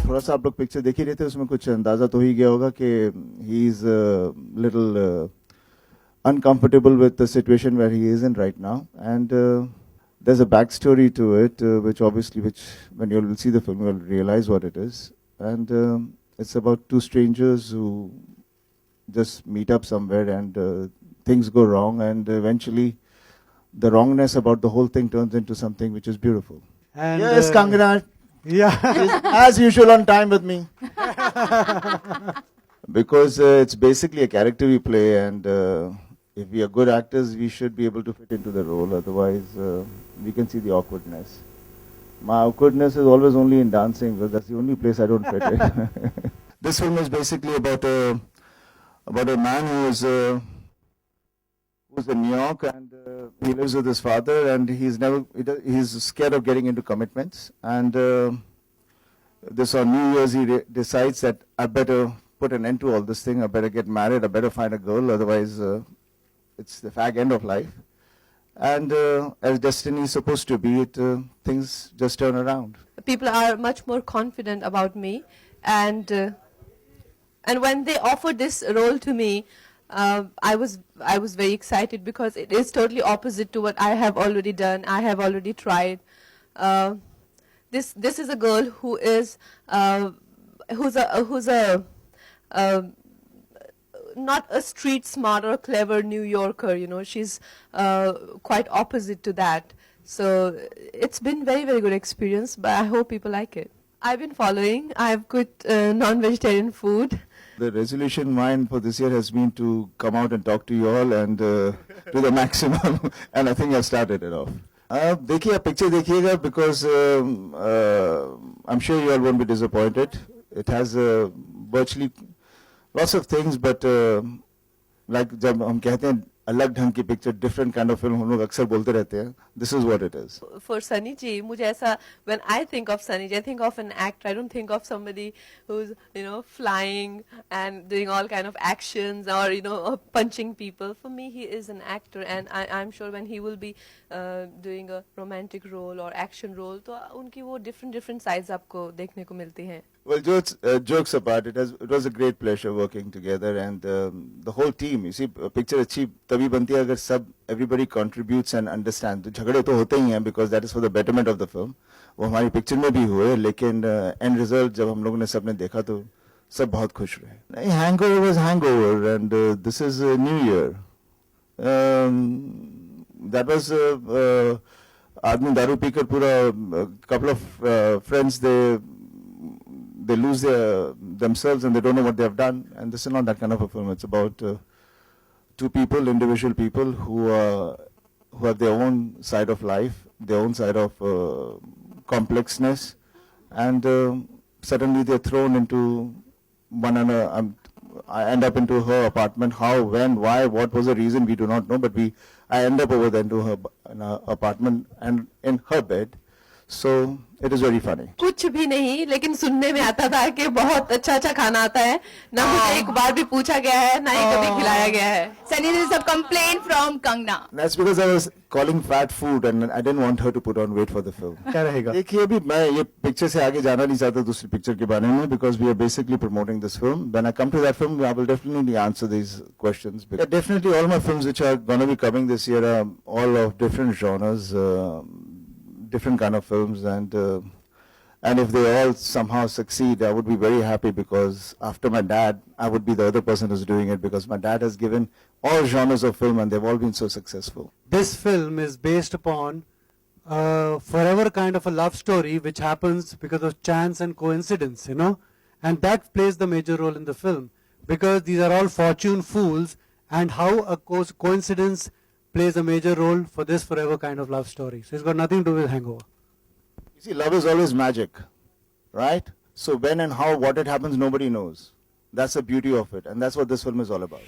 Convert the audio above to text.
थोड़ा सा आप लोग पिक्चर देख ही रहे थे, उसमें कुछ अंदाजा तो ही गया होगा कि he is little uncomfortable with the situation where he is in right now, and there's a backstory to it, which when you'll see the film you'll realize what it is, and it's about two strangers who just meet up somewhere, and things go wrong, and eventually the wrongness about the whole thing turns into something which is beautiful. And Yes, Kangana yeah. is, as usual, on time with me. Because it's basically a character we play, and if we are good actors, we should be able to fit into the role. Otherwise, we can see the awkwardness. My awkwardness is always only in dancing, because that's the only place I don't fit in. This film is basically about a man who's in New York, and he lives with his father, and he's scared of getting into commitments, and this on New Year's he decides that I better put an end to all this thing, I better get married, I better find a girl, otherwise it's the fag end of life. And as destiny is supposed to be, things just turn around. People are much more confident about me, and when they offered this role to me, I was very excited, because it is totally opposite to what I have already done. I have already tried. This is a girl who is who's a not a street smart or clever New Yorker. You know, she's quite opposite to that. So it's been very good experience. But I hope people like it. I've been following. I've cooked non-vegetarian food. The resolution mine for this year has been to come out and talk to you all, and do the maximum. And I think I've started it off. देखिए आप picture देखिएगा, because I'm sure you all won't be disappointed. It has virtually lots of things, but like जब हम कहते हैं अलग ढंग की picture, different kind of film, हम लोग अक्सर बोलते रहते हैं, this is what it is. For Sunny ji, मुझे ऐसा, when I think of Sunny ji, I think of an actor. I don't think of somebody who's, you know, flying and doing all kind of actions, or, you know, punching people. For me, he is an actor, and I'm sure when he will be doing a romantic role or action role, तो उनकी वो different sides आपको देखने को मिलती हैं. Well, jokes apart, it was a great pleasure working together, and the whole team. You see, picture अच्छी तभी बनती है अगर everybody contributes and understands. तो झगड़े तो होते ही हैं, because that is for the betterment of the film. वो हमारी पिक्चर में भी हुए, लेकिन end result जब हम लोगों ने सबने देखा तो सब बहुत खुश रहे. नहीं, hangover was hangover, and this is New Year. That was आदमी दारू पीकर पूरा, couple of friends, they lose themselves, and they don't know what they have done. And this is not that kind of a film. It's about two people, individual people who have their own side of life, their own side of complexness, and suddenly they're thrown into one another. I end up into her apartment. How, when, why, what was the reason, we do not know, but I end up over there into her apartment and in her bed. So it is very funny. कुछ भी नहीं, लेकिन सुनने में आता था कि बहुत अच्छा खाना आता है. ना मुझे एक बार भी पूछा गया है, ना ही कभी खिलाया गया है. Sunny, this is a complaint from Kangna. That's because I was calling fat food, and I didn't want her to put on weight for the film. क्या रहेगा? देखिए, अभी मैं ये पिक्चर से आगे जाना नहीं चाहता दूसरी पिक्चर के बारे में, because we are basically promoting this film. When I come to that film, I will definitely answer these questions. Yeah, definitely all my films which are going to be coming this year are all of different genres, different kind of films, and if they all somehow succeed, I would be very happy, because after my dad, I would be the other person who's doing it, because my dad has given all genres of film and they've all been so successful. This film is based upon forever kind of a love story which happens because of chance and coincidence, you know, and that plays the major role in the film. because these are all fortune fools, and how a coincidence plays a major role for this forever kind of love story. So it's got nothing to do with Hangover. You see, love is always magic, right? So when and how, what it happens, nobody knows. That's the beauty of it, and that's what this film is all about.